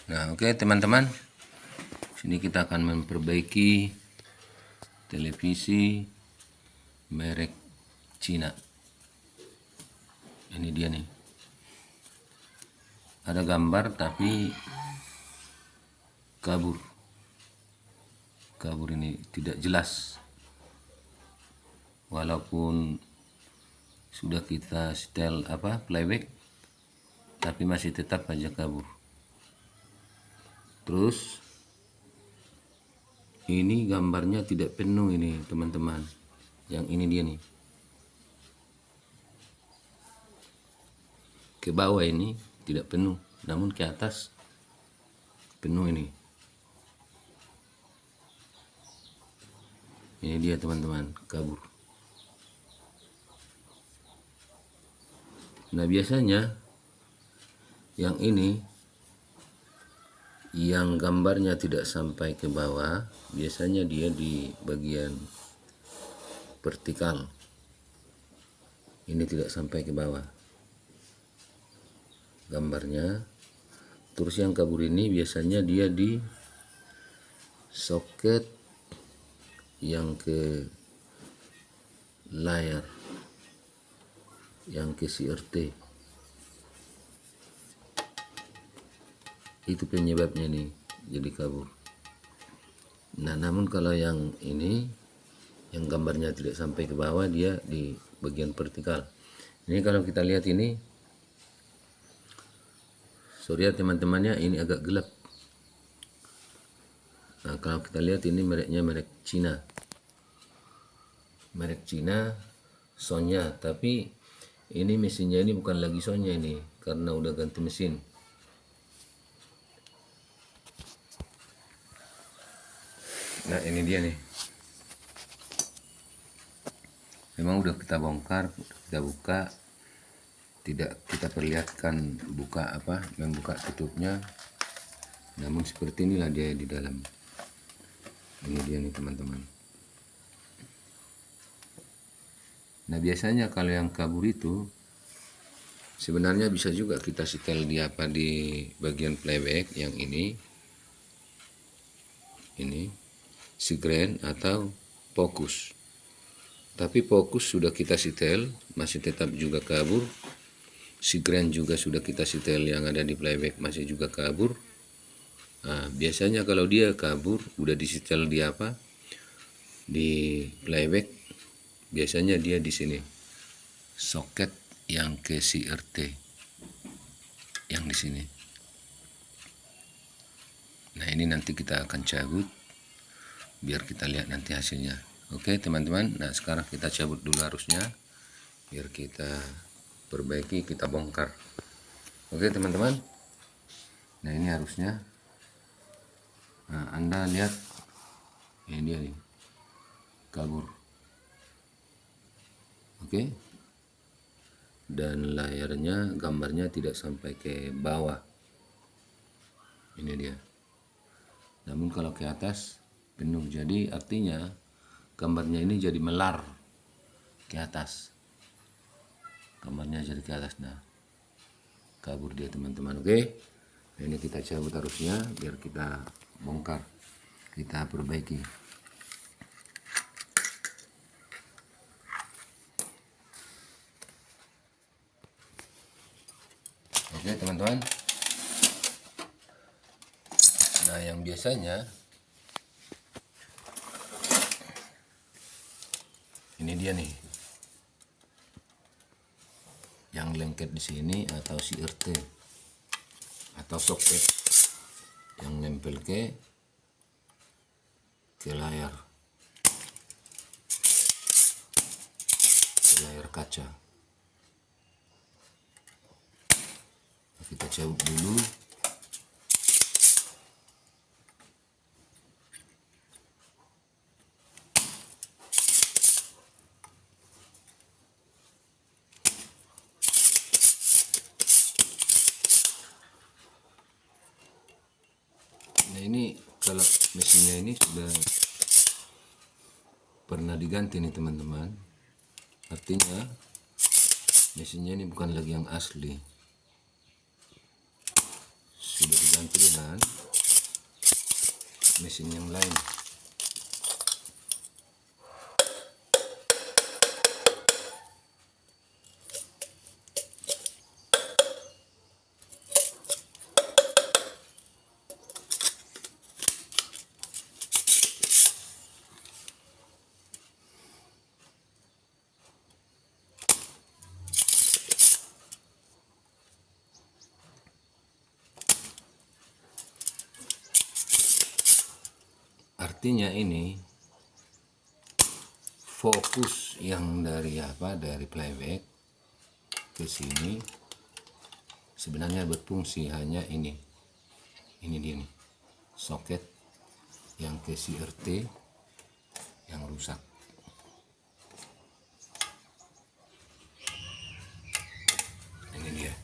Nah, oke teman-teman, sini kita akan memperbaiki televisi merek Cina. Ini dia nih, ada gambar tapi kabur ini tidak jelas, walaupun sudah kita setel playback, tapi masih tetap aja kabur. Terus ini gambarnya tidak penuh ini teman-teman, yang ini dia nih, ke bawah ini tidak penuh, namun ke atas penuh ini. Ini dia teman-teman, kabur. Nah, biasanya yang ini, yang gambarnya tidak sampai ke bawah, biasanya dia di bagian vertikal. Ini tidak sampai ke bawah gambarnya. Terus yang kabur ini biasanya dia di soket yang ke layar, yang ke CRT. Itu penyebabnya nih, jadi kabur. Nah, namun kalau yang ini, yang gambarnya tidak sampai ke bawah, dia di bagian vertikal. Ini kalau kita lihat ini, sorry ya teman-temannya, ini agak gelap. Nah, kalau kita lihat ini mereknya merek Cina. Merek Cina, Sonya, tapi ini mesinnya ini bukan lagi Sonya ini, karena udah ganti mesin. Nah, ini dia nih. Memang udah kita bongkar, kita buka, tidak kita perlihatkan membuka tutupnya. Namun seperti inilah dia di dalam. Ini dia nih teman-teman. Nah, biasanya kalau yang kabur itu sebenarnya bisa juga kita setel di bagian playback yang ini sigreen atau fokus. Tapi fokus sudah kita setel, masih tetap juga kabur. Sigreen juga sudah kita setel, yang ada di playback masih juga kabur. Nah, biasanya kalau dia kabur udah disetel di playback, biasanya dia di sini soket yang ke CRT, yang di sini. Nah, ini nanti kita akan cabut biar kita lihat nanti hasilnya. Oke teman-teman, nah sekarang kita cabut dulu arusnya biar kita perbaiki, kita bongkar. Oke teman-teman, nah ini arusnya. Nah, Anda lihat ini dia nih, kabur. Oke, dan layarnya, gambarnya tidak sampai ke bawah. Ini dia. Namun kalau ke atas penuh, jadi artinya gambarnya ini jadi melar ke atas. Gambarnya jadi ke atas. Nah, kabur dia teman-teman. Oke, nah, ini kita cabut arusnya biar kita bongkar, kita perbaiki. Oke teman-teman, nah yang biasanya ini dia nih, yang lengket di sini atau CRT atau soket yang nempel ke layar kaca. Kita cabut dulu. Nah, ini kalau mesinnya ini sudah pernah diganti nih teman-teman, artinya mesinnya ini bukan lagi yang asli, sudah diganti dengan mesin yang lain. Artinya ini fokus yang dari playback ke sini sebenarnya berfungsi hanya ini dia nih, soket yang ke CRT yang rusak. Ini dia.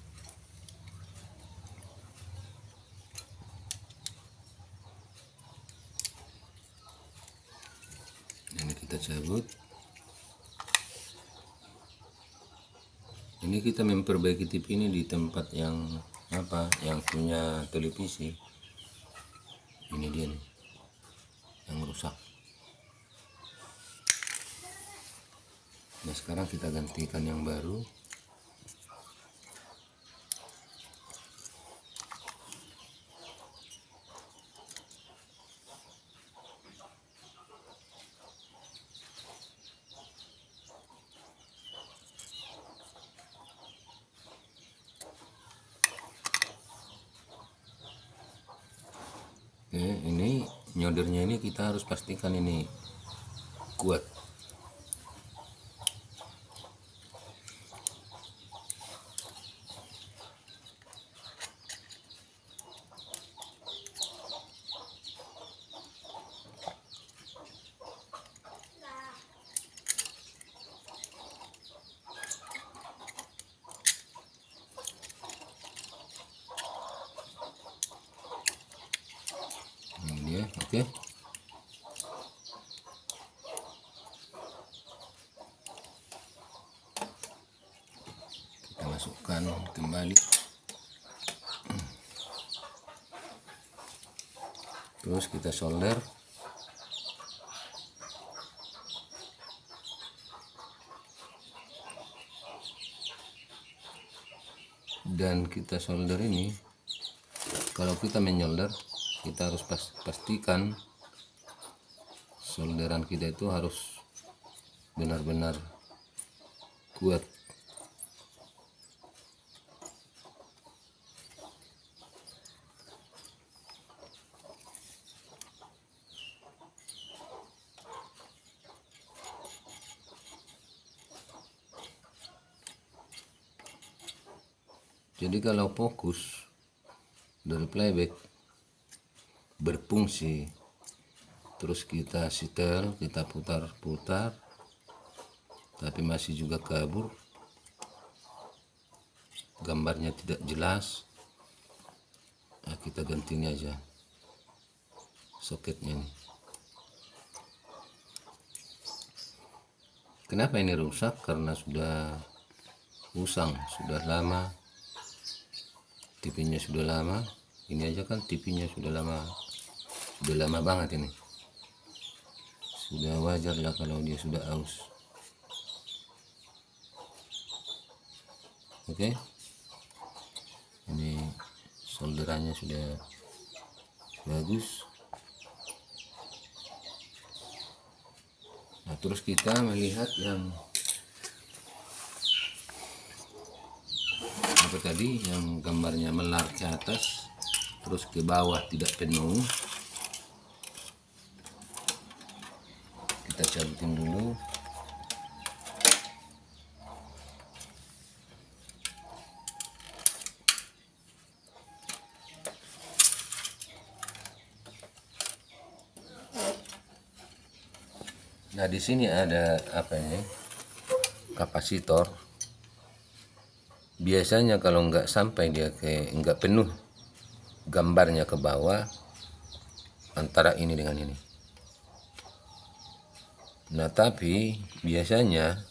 Ini kita cabut. Ini kita memperbaiki TV ini di tempat yang yang punya televisi. Ini dia nih yang rusak. Nah, sekarang kita gantikan yang baru. Oke, ini nyoldernya ini kita harus pastikan ini kuat. Ini dia, oke. Kita masukkan kembali. Terus kita solder. Dan kita solder ini, kalau kita menyolder, kita harus pastikan solderan kita itu harus benar-benar kuat. Jadi kalau fokus dari playback berfungsi, terus kita setel, kita putar-putar, tapi masih juga kabur, gambarnya tidak jelas, nah, kita ganti ini aja soketnya nih. Kenapa ini rusak? Karena sudah usang, sudah lama, TV-nya sudah lama. Ini aja kan TV-nya sudah lama banget ini. Sudah wajar lah kalau dia sudah aus. Oke, ini solderannya sudah bagus. Nah, terus kita melihat yang apa tadi, yang gambarnya melar ke atas terus ke bawah tidak penuh. Kita cabutin dulu. Nah, di sini ada apa ini? Kapasitor. Biasanya kalau nggak sampai dia nggak penuh gambarnya ke bawah, antara ini dengan ini. Nah, tapi biasanya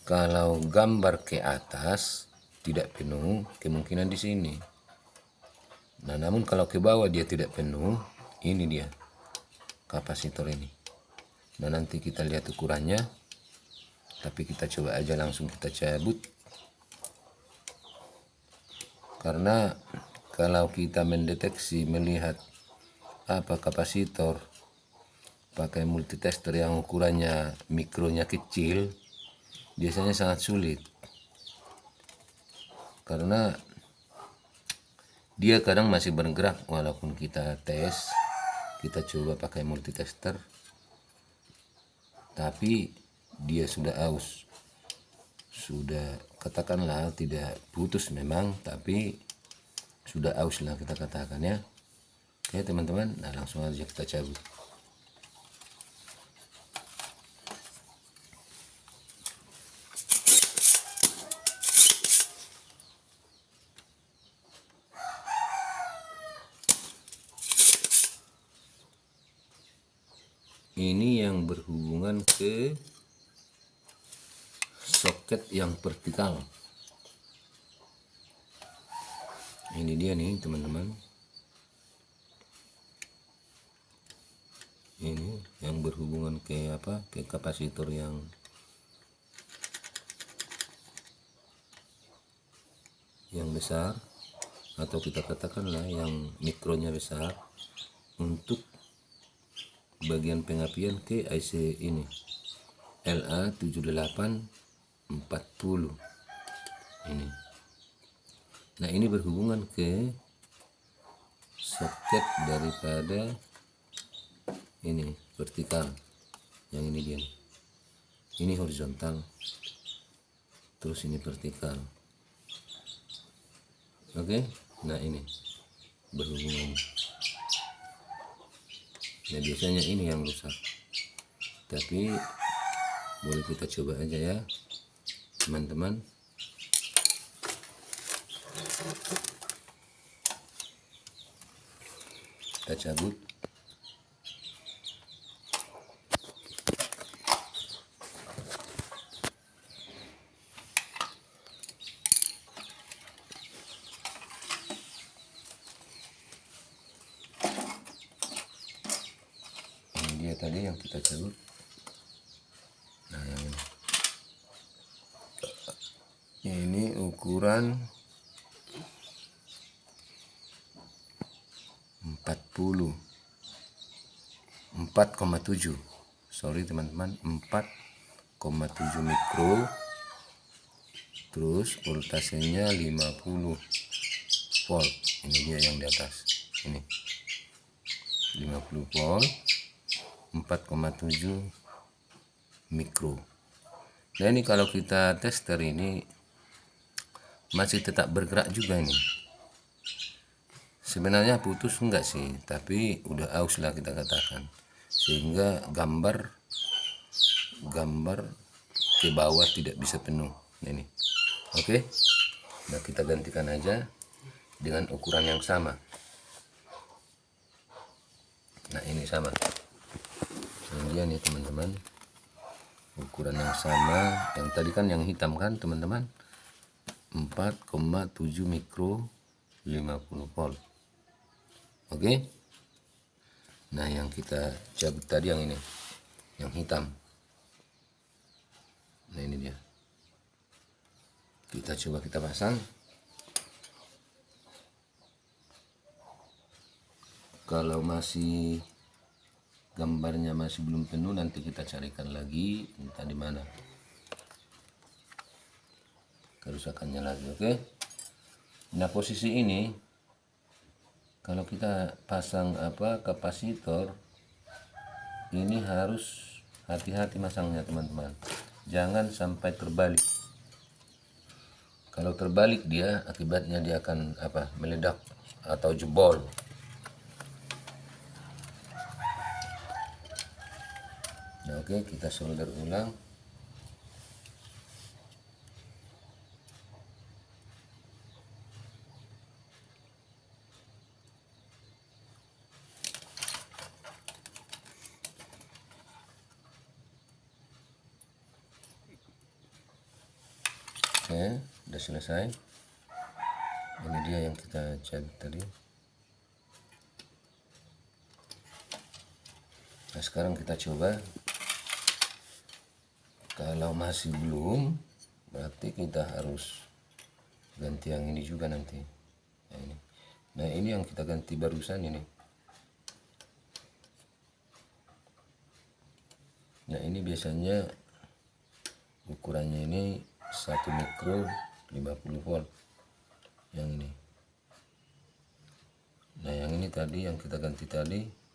kalau gambar ke atas tidak penuh, kemungkinan di sini. Nah, namun kalau ke bawah dia tidak penuh, ini dia kapasitor ini. Nah nanti kita lihat ukurannya, tapi kita coba aja langsung kita cabut, karena kalau kita mendeteksi melihat apa kapasitor pakai multitester yang ukurannya mikronya kecil, biasanya sangat sulit, karena dia kadang masih bergerak walaupun kita tes, kita coba pakai multitester, tapi dia sudah aus, sudah katakanlah tidak putus memang, tapi sudah aus lah kita katakan ya. Oke teman-teman, nah langsung aja kita cabut. Ini yang berhubungan ke soket yang vertikal. Ini dia nih teman-teman. Ini yang berhubungan ke apa? Ke kapasitor yang besar, atau kita katakanlah yang mikronya besar, untuk bagian pengapian ke IC ini LA7840 ini. Nah ini berhubungan ke soket daripada ini vertikal, yang ini dia nih. Ini horizontal, terus ini vertikal. Oke, nah ini berhubungan. Nah biasanya ini yang rusak, tapi boleh kita coba aja ya teman-teman. Kita cabut. Ini dia tadi yang kita cabut. Nah yang ini ukuran 4,7, sorry teman-teman, 4,7 mikro, terus voltasenya 50 volt. Ini dia yang di atas ini 50 volt, 4,7 mikro. Nah ini kalau kita tester ini masih tetap bergerak juga ini. Sebenarnya putus enggak sih, tapi udah aus lah kita katakan, sehingga gambar ke bawah tidak bisa penuh. Nah, ini oke. Nah kita gantikan aja dengan ukuran yang sama. Nah ini sama, ini dia nih teman-teman, ukuran yang sama. Yang tadi kan yang hitam kan teman-teman, 4,7 mikro, 50 volt. Oke. Nah yang kita cabut tadi yang ini, yang hitam. Nah ini dia, kita coba kita pasang. Kalau masih gambarnya masih belum penuh, nanti kita carikan lagi entah di mana kerusakannya lagi. Oke. Nah posisi ini kalau kita pasang apa kapasitor ini harus hati-hati masangnya teman-teman, jangan sampai terbalik. Kalau terbalik dia akibatnya dia akan apa, meledak atau jebol. Nah oke, kita solder ulang. Oke, udah selesai. Ini dia yang kita cabut tadi. Nah sekarang kita coba. Kalau masih belum, berarti kita harus ganti yang ini juga nanti. Nah ini yang kita ganti barusan ini. Nah ini biasanya ukurannya ini 1 mikro 50 volt yang ini. Nah yang ini tadi yang kita ganti tadi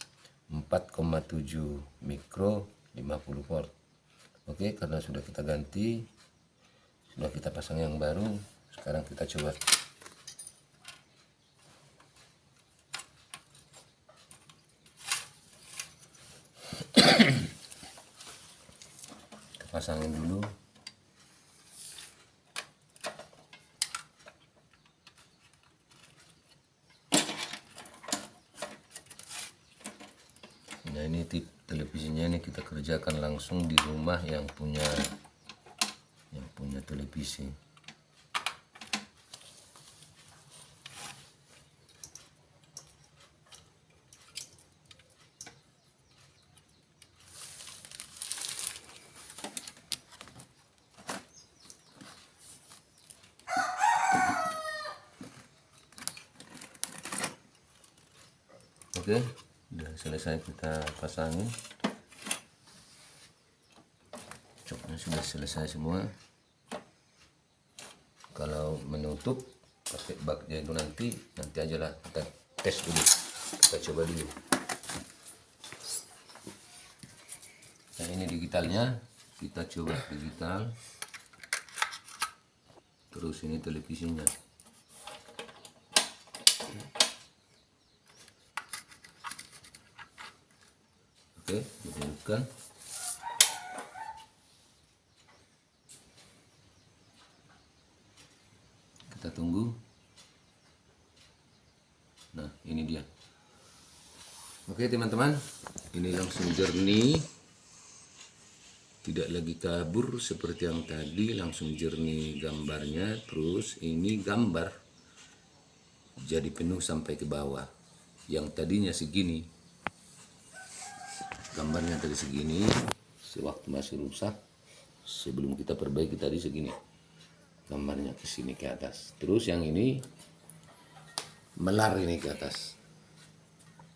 4,7 mikro 50 volt. Oke, karena sudah kita ganti, sudah kita pasang yang baru, sekarang kita coba. Kita pasangin dulu. Nah ini televisinya ini kita kerjakan langsung di rumah yang punya televisi. Oke, sudah selesai kita pasangin. Coknya sudah selesai semua. Kalau menutup pakai baknya itu nanti aja lah, kita tes dulu, kita coba dulu. Nah ini digitalnya, kita coba digital. Terus ini televisinya. Oke, dihidupkan. Kita tunggu. Nah ini dia. Oke teman-teman, ini langsung jernih, tidak lagi kabur seperti yang tadi, langsung jernih gambarnya. Terus ini gambar jadi penuh sampai ke bawah. Yang tadinya segini, gambarnya tadi segini, sewaktu masih rusak, sebelum kita perbaiki tadi segini, gambarnya ke sini ke atas. Terus yang ini melar ini ke atas.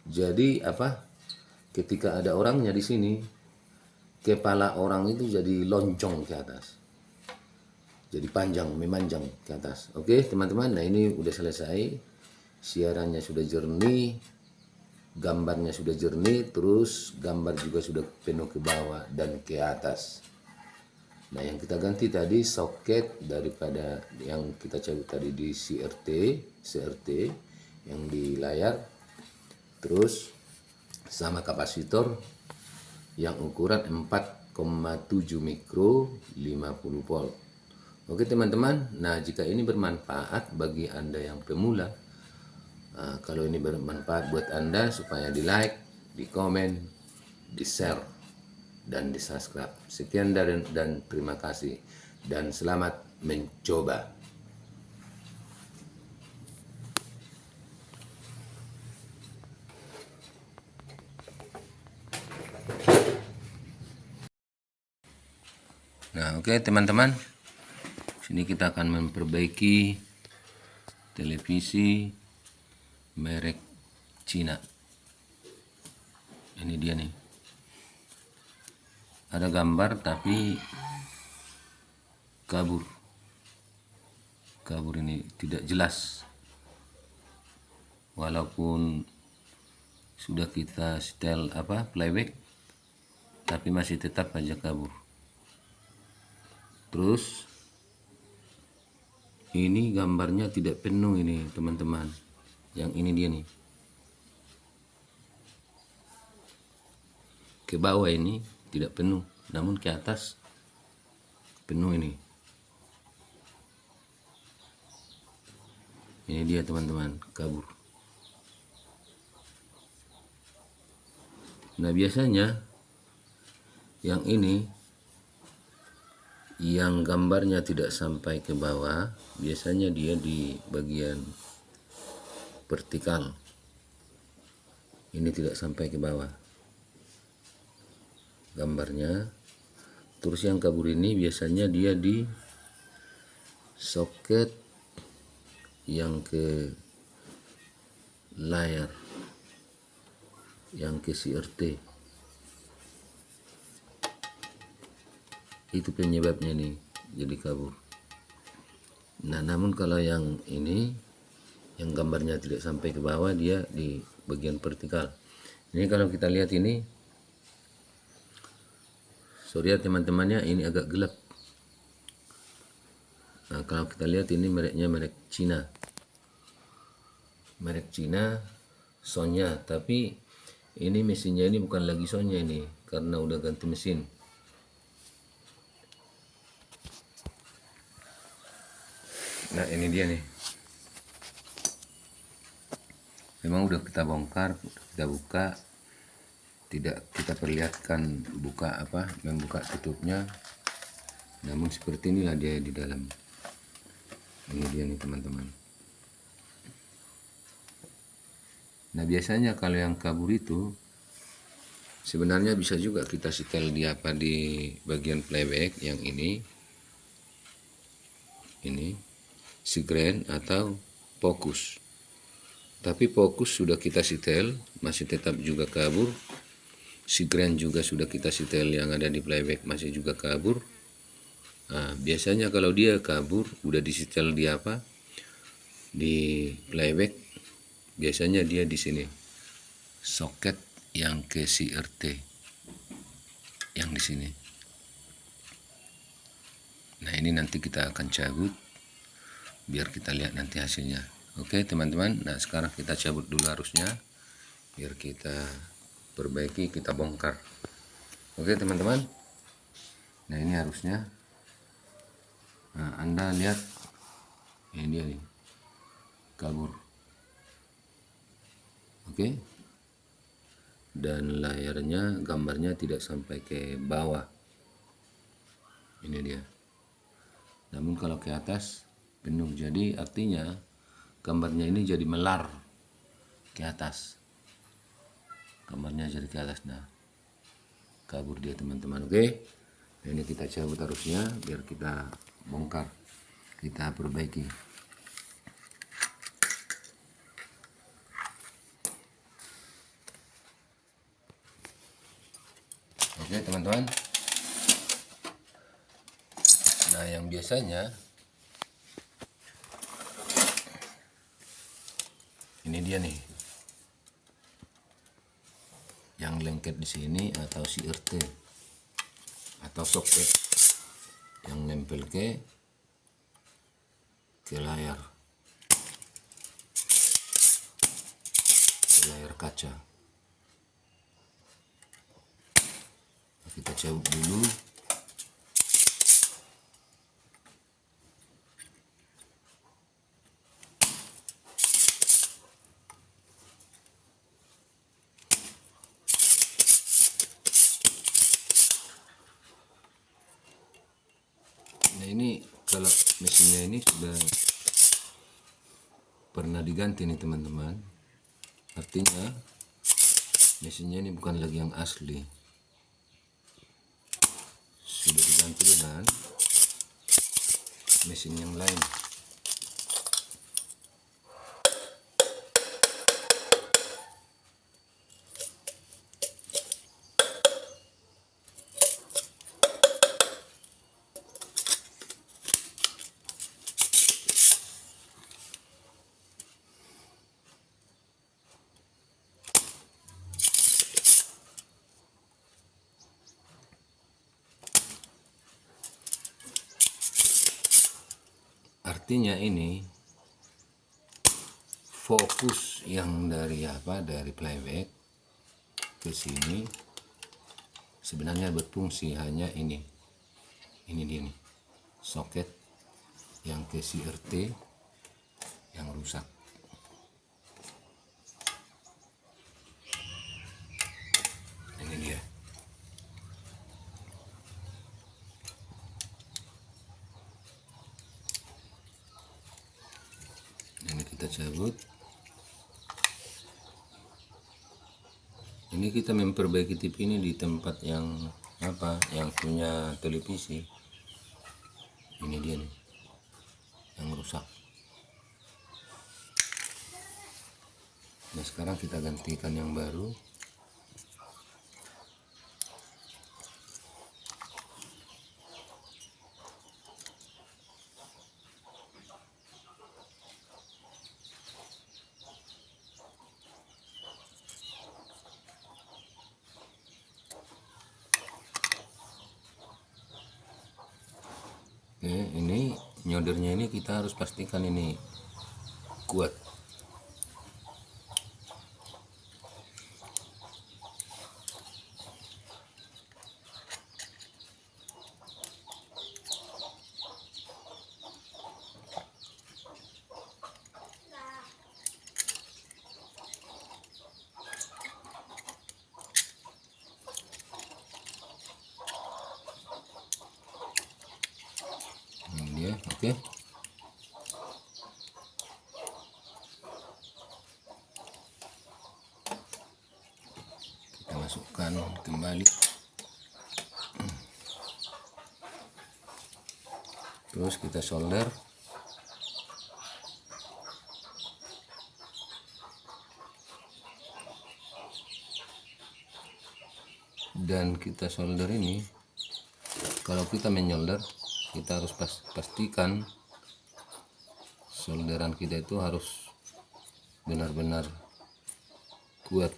Jadi apa? Ketika ada orangnya di sini, kepala orang itu jadi loncong ke atas. Jadi panjang, memanjang ke atas. Oke, teman-teman. Nah, ini udah selesai. Siarannya sudah jernih, gambarnya sudah jernih, terus gambar juga sudah penuh ke bawah dan ke atas. Nah, yang kita ganti tadi soket daripada yang kita cabut tadi di CRT yang di layar. Terus sama kapasitor yang ukuran 4,7 mikro 50 volt. Oke teman-teman, nah jika ini bermanfaat bagi Anda yang pemula, kalau ini bermanfaat buat Anda, supaya di like, di komen, di share, dan di subscribe. Sekian dan terima kasih, dan selamat mencoba. Nah oke teman-teman, sini kita akan memperbaiki televisi merek Cina. Ini dia nih, ada gambar tapi kabur ini tidak jelas, walaupun sudah kita setel playback, tapi masih tetap aja kabur. Terus ini gambarnya tidak penuh ini teman-teman, yang ini dia nih, ke bawah ini tidak penuh, namun ke atas penuh ini. Ini dia teman-teman, kabur. Nah biasanya yang ini, yang gambarnya tidak sampai ke bawah, biasanya dia di bagian vertikal. Ini tidak sampai ke bawah. gambarnya. Terus yang kabur ini biasanya dia di soket yang ke layar, yang ke CRT. Itu penyebabnya nih jadi kabur. Nah, namun kalau yang ini, yang gambarnya tidak sampai ke bawah, dia di bagian vertikal. Ini kalau kita lihat ini, sorry ya teman-temannya, ini agak gelap. Nah, kalau kita lihat ini mereknya merek Cina. Merek Cina, Sonya. Tapi ini mesinnya ini bukan lagi Sonya ini, karena udah ganti mesin. Nah, ini dia nih. Memang udah kita bongkar, kita buka. Tidak kita perlihatkan membuka tutupnya. Namun seperti inilah dia di dalam. Ini dia nih teman-teman. Nah, biasanya kalau yang kabur itu sebenarnya bisa juga kita setel di bagian playback yang ini sigren atau fokus. Tapi fokus sudah kita setel, masih tetap juga kabur. Sigren juga sudah kita setel, yang ada di playback masih juga kabur. Nah, biasanya kalau dia kabur udah disetel di playback, biasanya dia di sini soket yang ke CRT, yang di sini. Nah, ini nanti kita akan cabut biar kita lihat nanti hasilnya. Oke teman-teman, nah sekarang kita cabut dulu arusnya biar kita perbaiki, kita bongkar. Oke teman-teman, nah ini arusnya. Nah, Anda lihat, ini dia nih, kabur. Oke, dan layarnya, gambarnya tidak sampai ke bawah. Ini dia. Namun kalau ke atas penuh, jadi artinya gambarnya ini jadi melar ke atas. Gambarnya jadi ke atas. Nah, kabur dia teman-teman. Oke, nah, ini kita cabut arusnya biar kita bongkar, kita perbaiki. Oke teman-teman, nah yang biasanya ini dia nih yang lengket di sini, atau CRT atau soket yang nempel ke layar kaca. Kita cabut dulu. Nah, ini kalau mesinnya ini sudah pernah diganti nih teman-teman, artinya mesinnya ini bukan lagi yang asli, sudah diganti dengan mesin yang lain. Artinya ini fokus yang dari playback ke sini sebenarnya berfungsi hanya ini dia nih, soket yang ke CRT yang rusak. Ini dia. Ini kita cabut. Ini kita memperbaiki TV ini di tempat yang apa yang punya televisi ini dia nih yang rusak. Nah sekarang kita gantikan yang baru. Oke, ini nyoldernya ini kita harus pastikan ini kuat. Ini dia, oke. Kita masukkan kembali. Terus kita solder. Dan kita solder ini, kalau kita menyolder, kita harus pastikan solderan kita itu harus benar-benar kuat.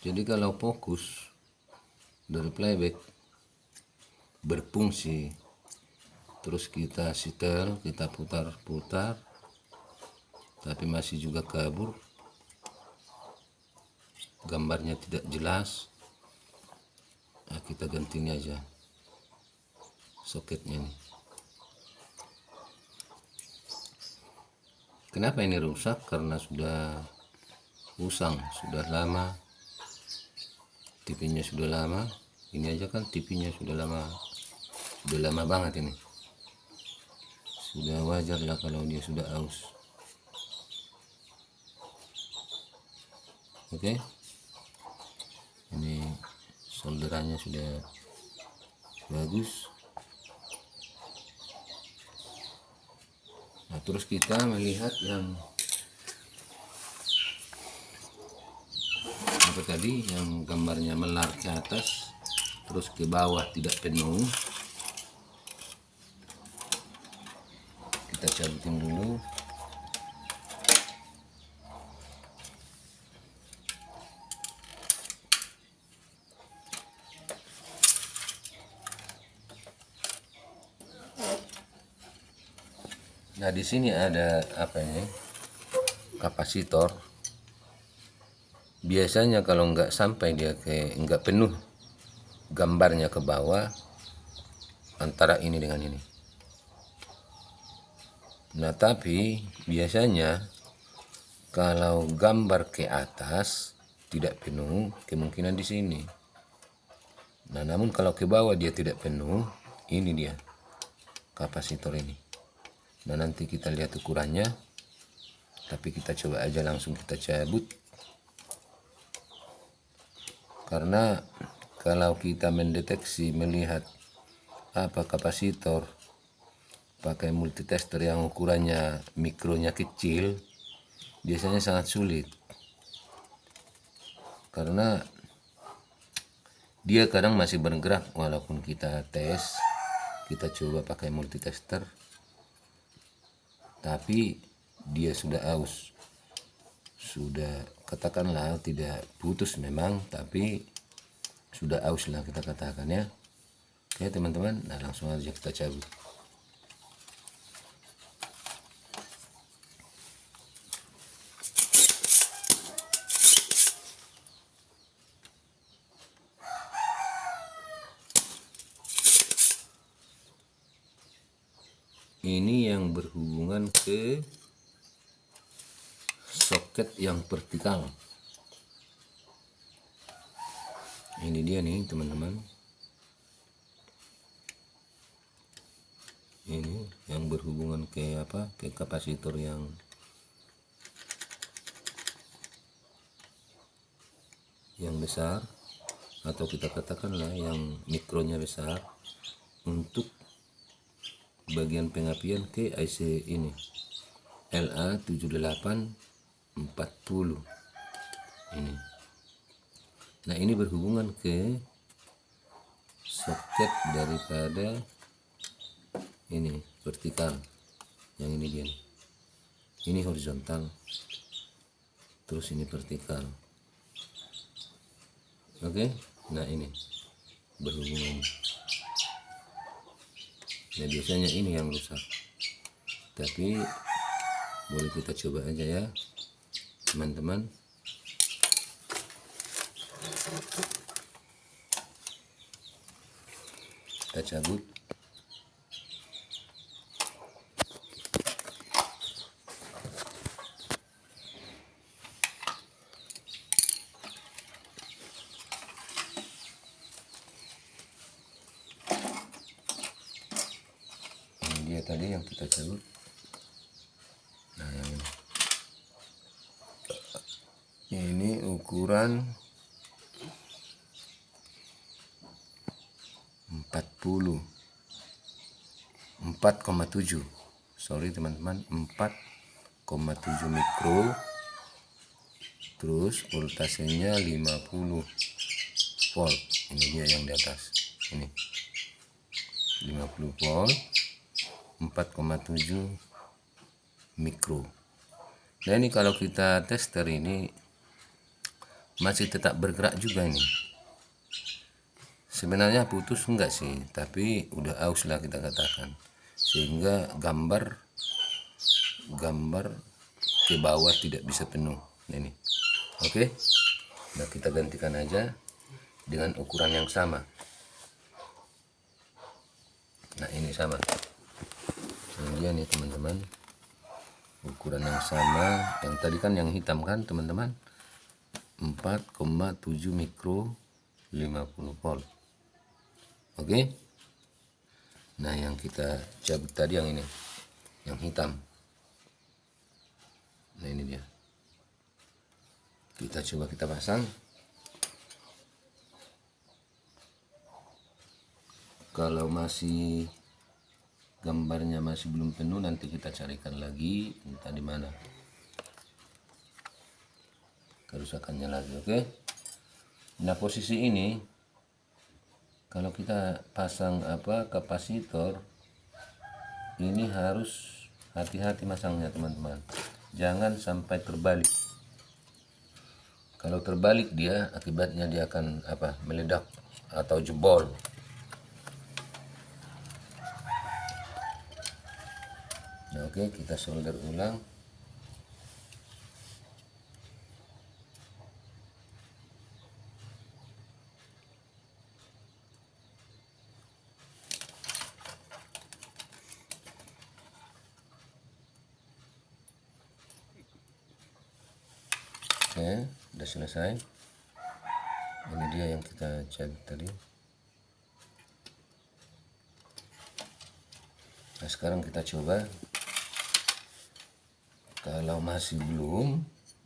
Jadi kalau fokus dari playback berfungsi, terus kita setel, kita putar-putar, tapi masih juga kabur, gambarnya tidak jelas, nah kita ganti ini aja soketnya nih. Kenapa ini rusak? Karena sudah usang, sudah lama, TV-nya sudah lama. Ini aja kan TV-nya sudah lama banget ini. Sudah wajar lah kalau dia sudah aus. Oke, ini solderannya sudah bagus. Nah terus kita melihat yang apa tadi, yang gambarnya melar ke atas terus ke bawah tidak penuh. Kita cabutin dulu. Nah di sini ada apa ini, kapasitor. Biasanya kalau nggak sampai dia nggak penuh gambarnya ke bawah antara ini dengan ini. Nah tapi biasanya kalau gambar ke atas tidak penuh, kemungkinan di sini. Nah namun kalau ke bawah dia tidak penuh, ini dia kapasitor ini. Nah nanti kita lihat ukurannya, tapi kita coba aja langsung kita cabut. Karena kalau kita mendeteksi, melihat apa kapasitor pakai multitester yang ukurannya mikronya kecil, biasanya sangat sulit. Karena dia kadang masih bergerak walaupun kita tes, kita coba pakai multitester, tapi dia sudah aus. Sudah katakanlah tidak putus memang, tapi sudah aus lah kita katakan ya. Oke teman-teman, nah langsung aja kita cabut. Ini yang berhubungan ke soket yang vertikal. ini dia nih teman-teman, ini yang berhubungan ke ke kapasitor yang besar, atau kita katakanlah yang mikronya besar, untuk bagian pengapian ke IC ini LA7840 ini. Nah, ini berhubungan ke soket daripada ini vertikal, yang ini dia nih. Ini horizontal, terus ini vertikal. Oke, nah ini berhubungan. Nah, biasanya ini yang rusak, tapi boleh kita coba aja ya teman-teman. Kita cabut. Ini dia tadi yang kita cabut. Nah, yang ini ukuran 4,7, sorry teman-teman, 4,7 mikro, terus voltasenya 50 volt. Ini dia yang di atas, ini 50 volt, 4,7 mikro. Nah, ini kalau kita tester ini masih tetap bergerak juga ini. Sebenarnya putus enggak sih, tapi udah aus lah kita katakan, sehingga gambar ke bawah tidak bisa penuh. Nah, ini oke. Nah, kita gantikan aja dengan ukuran yang sama. Nah, ini sama, ini dia nih teman-teman, ukuran yang sama. Yang tadi kan yang hitam kan teman-teman, 4,7 mikro, 50 volt. Oke. Nah, yang kita cabut tadi yang ini, yang hitam. Nah, ini dia. Kita coba kita pasang. Kalau masih gambarnya masih belum penuh, nanti kita carikan lagi entah di mana kerusakannya lagi. Oke. Nah, posisi ini kalau kita pasang kapasitor, ini harus hati-hati masangnya teman-teman, jangan sampai terbalik. Kalau terbalik dia akibatnya dia akan meledak atau jebol. Nah, oke, kita solder ulang. Oke, udah selesai. Ini dia yang kita cabut tadi. Nah, sekarang kita coba. Kalau masih belum,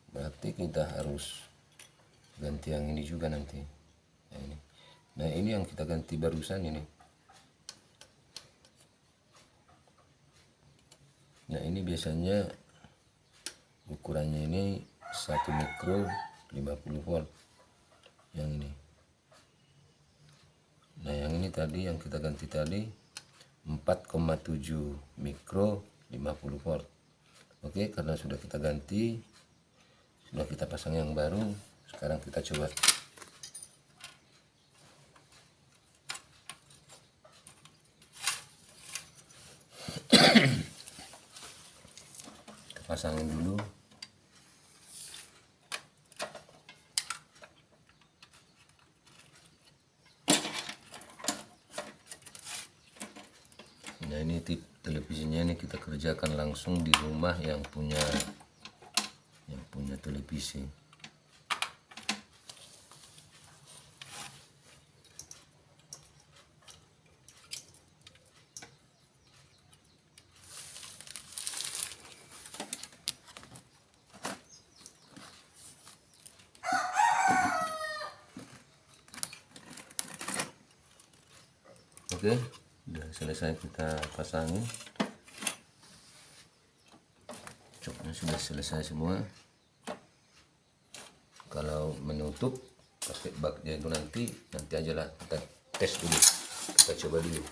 berarti kita harus ganti yang ini juga nanti. Nah, ini. Nah, ini yang kita ganti barusan ini. Nah, ini biasanya ukurannya ini 1 mikro 50 volt. Yang ini. Nah, yang ini tadi yang kita ganti tadi 4,7 mikro 50 volt. Oke, karena sudah kita ganti, sudah kita pasang yang baru, sekarang kita coba. Kita pasangin dulu. Nah, ini televisinya ini kita kerjakan langsung di rumah yang punya televisi. Oke, udah selesai kita pasangin. Coknya sudah selesai semua. Kalau menutup pakai baknya itu nanti aja lah, kita tes dulu, kita coba dulu.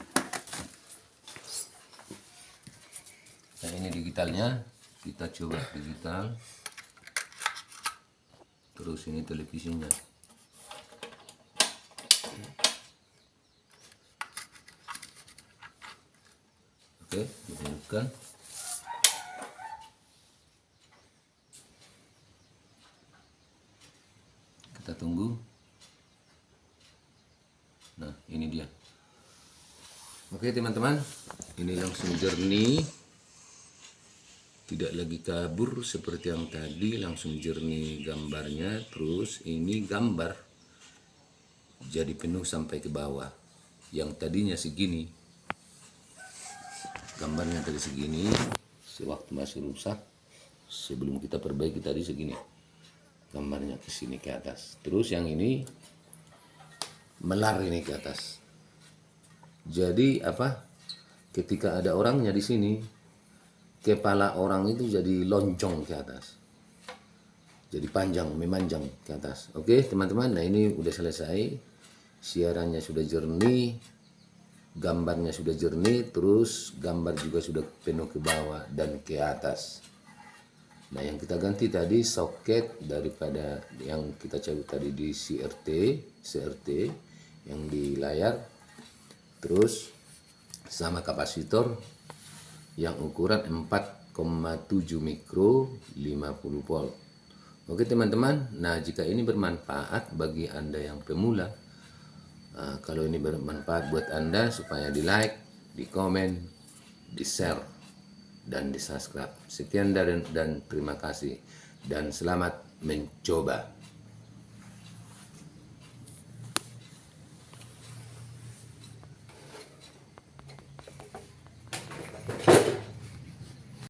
Nah ini digitalnya, kita coba digital. Terus ini televisinya. Oke, kita hidupkan. Kita tunggu. Nah ini dia. Oke teman-teman, ini langsung jernih, tidak lagi kabur seperti yang tadi, langsung jernih gambarnya. Terus ini gambar jadi penuh sampai ke bawah. Yang tadinya segini, gambarnya tadi segini, sewaktu masih rusak, sebelum kita perbaiki tadi segini, gambarnya ke sini ke atas. Terus yang ini melar ini ke atas. Jadi apa? Ketika ada orangnya di sini, kepala orang itu jadi loncong ke atas. Jadi panjang, memanjang ke atas. Oke, teman-teman. Nah, ini udah selesai. Siarannya sudah jernih, gambarnya sudah jernih, terus gambar juga sudah penuh ke bawah dan ke atas. Nah, yang kita ganti tadi soket daripada yang kita cabut tadi di CRT yang di layar, terus sama kapasitor yang ukuran 4,7 mikro 50 volt. Oke teman-teman, nah jika ini bermanfaat bagi Anda yang pemula, kalau ini bermanfaat buat Anda, supaya di like, di komen, di share, dan di subscribe. Sekian dan terima kasih dan selamat mencoba.